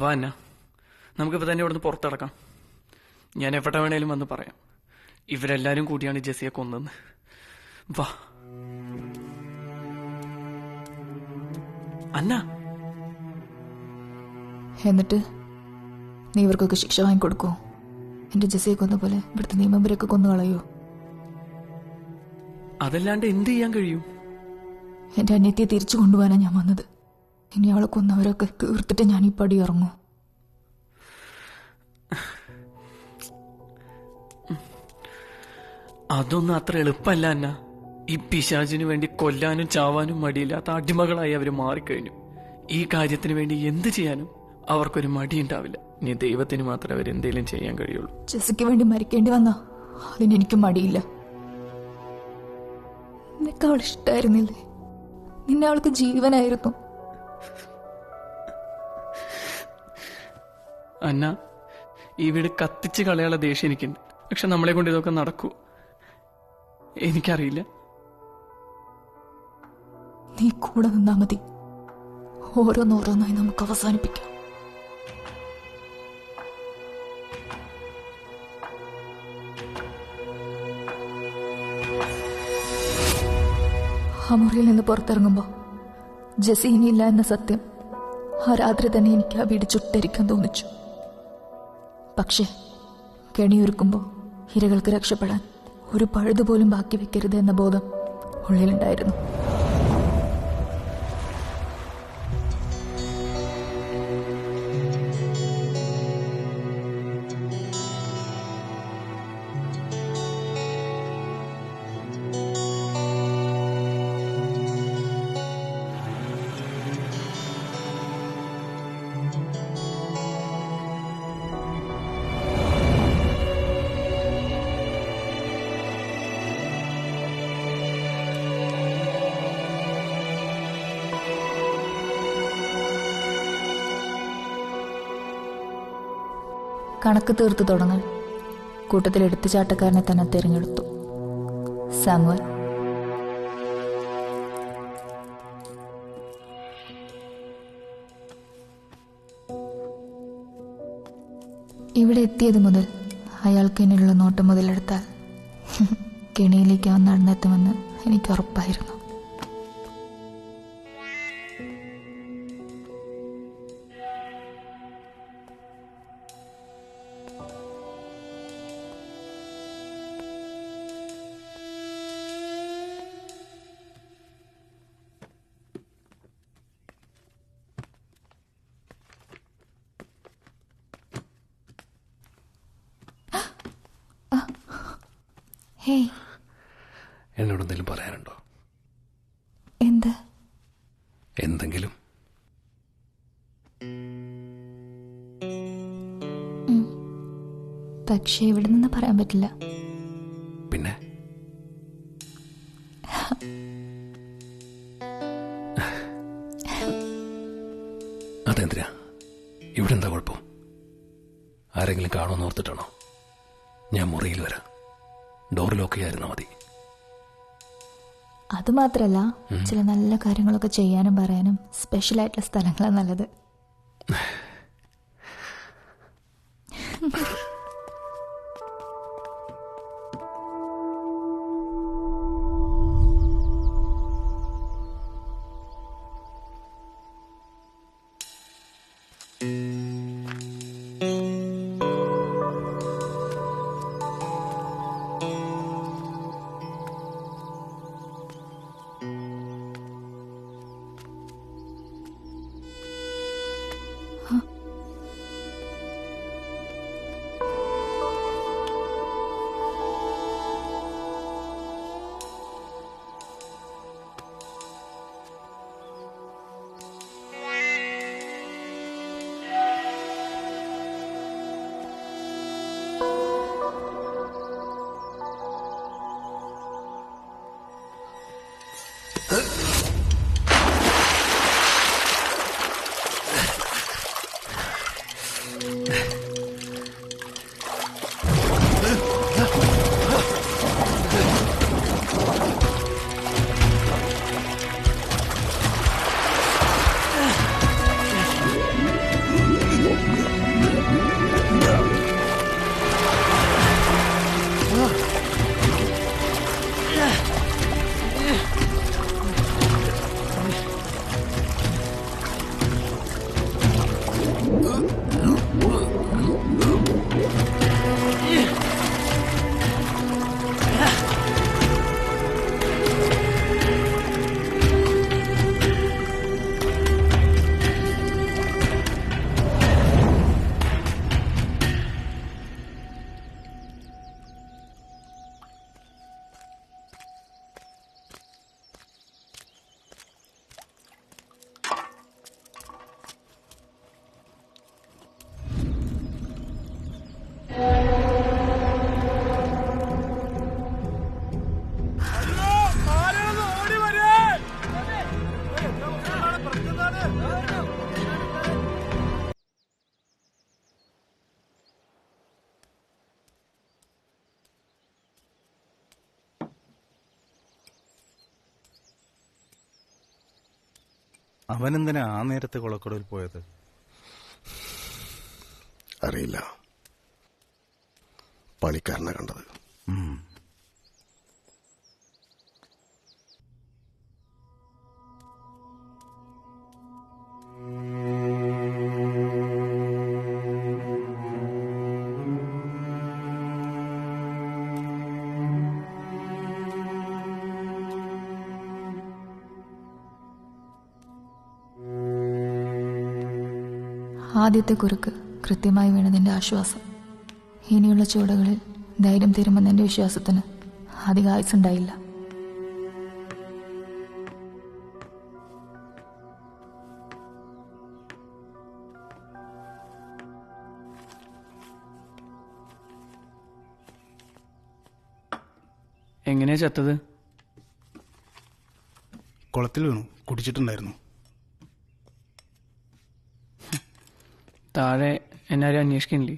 വാ അന്ന, നമുക്കിപ്പോൾ തന്നെ ഇവിടുന്ന് പുറത്തിറക്കാം. ഞാൻ എവിടെ വേണേലും വന്ന് പറയാം. ഇവരെല്ലാരും കൂടിയാണ് ജെസ്സിയെ കൊന്നെന്ന്. വാ അന്ന. എന്നിട്ട് നീ ഇവർക്കൊക്കെ ശിക്ഷ വാങ്ങിക്കൊടുക്കോ? എന്റെ ജെസ്സിയെ കൊന്ന പോലെ ഇവിടുത്തെ നിയമവരൊക്കെ കൊന്നു കളയോ? അതല്ലാണ്ട് എന്ത് ചെയ്യാൻ കഴിയും? എന്റെ അന്യത്തെ തിരിച്ചു കൊണ്ടുപോകാനാണ് ഞാൻ വന്നത്. ഇനി അവളെ കൊന്നവരൊക്കെ തീർത്തിട്ട് ഞാൻ ഈ പടി ഇറങ്ങൂ. അതൊന്നും അത്ര എളുപ്പമല്ല അന്ന. ഈ പിശാചിനു വേണ്ടി കൊല്ലാനും ചാവാനും മടിയില്ലാത്ത അടിമകളായി അവർ മാറിക്കഴിഞ്ഞു. ഈ കാര്യത്തിന് വേണ്ടി എന്ത് ചെയ്യാനും അവർക്കൊരു മടിയുണ്ടാവില്ല. ഇനി ദൈവത്തിന് മാത്രമേ അവരെന്തേലും ചെയ്യാൻ കഴിയുള്ളൂ. ജെസ്സിക്ക് വേണ്ടി മരിക്കേണ്ടി വന്ന അതിനെനിക്ക് മടിയില്ല. നിനക്ക് അവൾ ഇഷ്ടായിരുന്നില്ലേ? നിന്നെ അവൾക്ക് ജീവനായിരുന്നു. അന്ന, ഈ വീട് കത്തിച്ച് കളയാനുള്ള ദേഷ്യം എനിക്കുണ്ട്. പക്ഷെ നമ്മളെ കൊണ്ട് ഇതൊക്കെ നടക്കൂ എനിക്കറിയില്ല. നീ കൂടെ നിന്നാ മതി. ഓരോന്നോരോന്നായി നമുക്ക് അവസാനിപ്പിക്കാം. ആ മുറിയിൽ നിന്ന് പുറത്തിറങ്ങുമ്പോ ജെസ്സി ഇനിയില്ല എന്ന സത്യം ആ രാത്രി തന്നെ എനിക്ക് ആ വീട് ചുട്ടരിക്കാൻ തോന്നിച്ചു. പക്ഷേ കെണിയൊരുക്കുമ്പോൾ ഇരകൾക്ക് രക്ഷപ്പെടാൻ ഒരു പഴുതുപോലും ബാക്കി വെക്കരുത് എന്ന ബോധം ഉള്ളിലുണ്ടായിരുന്നു. കണക്ക് തീർത്തു തുടങ്ങാൻ കൂട്ടത്തിൽ എടുത്തുചാട്ടക്കാരനെ തന്നെ തിരഞ്ഞെടുത്തു. സാമുവൽ. ഇവിടെ എത്തിയത് മുതൽ അയാൾക്ക് എന്നിലുള്ള നോട്ടം മുതലെടുത്താൽ കെണിയിലേക്ക് അവൻ നടന്നെത്തുമെന്ന് എനിക്ക് ഉറപ്പായിരുന്നു. ഹേയ്, എന്നോട് എന്തെങ്കിലും പറയാനുണ്ടോ? എന്ത്? എന്തെങ്കിലും? പക്ഷേ ഇവിടെ നിന്ന് പറയാൻ പറ്റില്ല. പിന്നെ? അതെന്തിനാ? ഇവിടെ എന്താ കുഴപ്പം? ആരെങ്കിലും കാണുമെന്ന് ഓർത്തിട്ടാണോ? ഞാൻ മുറിയിൽ വരാം. ഡോർ ലോക്ക് ചെയ്യാതിരുന്നാൽ മതി. അതുമാത്രല്ല, ചില നല്ല കാര്യങ്ങളൊക്കെ ചെയ്യാനും പറയാനും സ്പെഷ്യലായിട്ടുള്ള സ്ഥലങ്ങളാണ് നല്ലത്. അവനെന്തിനാ ആ നേരത്തെ കുളക്കടവിൽ പോയത്? അറിയില്ല. പണിക്കാരനെ കണ്ടത്. ആദ്യത്തെ കുറുക്ക് കൃത്യമായി വീണതിൻ്റെ ആശ്വാസം. ഇനിയുള്ള ചുവടുകളിൽ ധൈര്യം തീരുമെന്നെൻ്റെ വിശ്വാസത്തിന് അധികം ആയുസുണ്ടായില്ല. എങ്ങനെയാ ചത്തത്? കുളത്തിൽ വീണു. കുടിച്ചിട്ടുണ്ടായിരുന്നു. താഴെ എന്നാരും അന്വേഷിക്കണില്ലേ?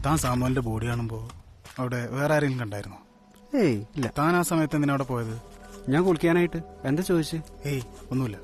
താൻ സാമുവലിന്റെ ബോഡി കാണുമ്പോ അവിടെ വേറെ ആരെങ്കിലും കണ്ടായിരുന്നോ? ഏയ് ഇല്ല. താൻ ആ സമയത്ത് എന്തിനാ അവിടെ പോയത്? ഞാൻ കുളിക്കാനായിട്ട്. എന്താ ചോദിച്ചു? ഏയ് ഒന്നുമില്ല.